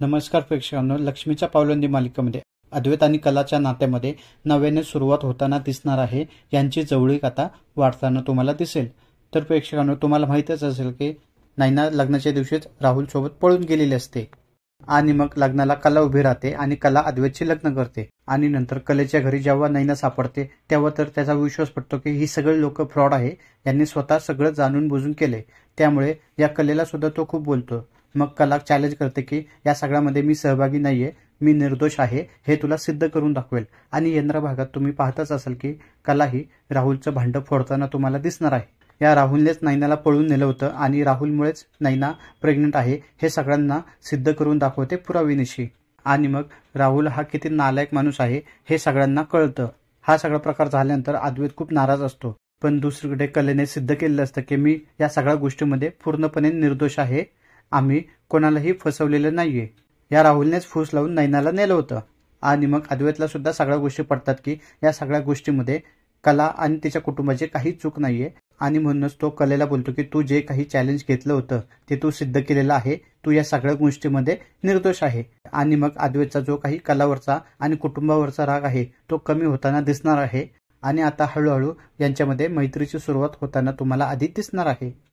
नमस्कार प्रेक्षकांनो, लक्ष्मीच्या पावलंदी मालिकेमध्ये अद्वैत आणि कलाच्या नात्यामध्ये नव्याने सुरुवात होताना दिसणार आहे. यांची जवळीक आता वाढताना तुम्हाला दिसेल. तर प्रेक्षकांनो, तुम्हाला माहीतच असेल की नैना लग्नाच्या दिवशीच राहुल सोबत पळून गेलेली असते आणि मग लग्नाला कला उभी राहते आणि कला अद्वैतशी लग्न करते. आणि नंतर कलेच्या घरी जेव्हा नैना सापडते तेव्हा तर त्याचा विश्वास पडतो की ही सगळे लोक फ्रॉड आहे, यांनी स्वतः सगळं जाणून बुजून केले. त्यामुळे या कलेला सुद्धा तो खूप बोलतो. मग कला चॅलेंज करते की या सगळ्यामध्ये मी सहभागी नाहीये, मी निर्दोष आहे, हे तुला सिद्ध करून दाखवेल. आणि येणाऱ्या भागात तुम्ही पाहतच असाल की कला ही राहुलचं भांडं फोडताना तुम्हाला दिसणार आहे. या राहुलनेच नैनाला पळून नेलं होतं आणि राहुलमुळेच नैना प्रेग्नंट आहे हे सगळ्यांना सिद्ध करून दाखवते पुराव्यानिशी. आणि मग राहुल हा किती नालायक माणूस आहे हे सगळ्यांना कळतं. हा सगळा प्रकार झाल्यानंतर अद्वैत खूप नाराज असतो. पण दुसरीकडे कलेने सिद्ध केलेलं असतं की मी या सगळ्या गोष्टीमध्ये पूर्णपणे निर्दोष आहे, आम्ही कोणालाही फसवलेलं नाहीये. या राहुलनेच फूस लावून नैनाला नेलं होतं. आणि मग अद्वैतला सुद्धा सगळ्या गोष्टी पडतात की या सगळ्या गोष्टीमध्ये कला आणि तिच्या कुटुंबाची काही चूक नाहीये. आणि म्हणूनच तो कलेला बोलतो की तू जे काही चॅलेंज घेतलं होतं ते तू सिद्ध केलेलं आहे, तू या सगळ्या गोष्टीमध्ये निर्दोष आहे. आणि मग अद्वैतचा जो काही कलावरचा आणि कुटुंबावरचा राग आहे तो कमी होताना दिसणार आहे. आणि आता हळूहळू यांच्यामध्ये मैत्रीची सुरुवात होताना तुम्हाला आधी दिसणार आहे.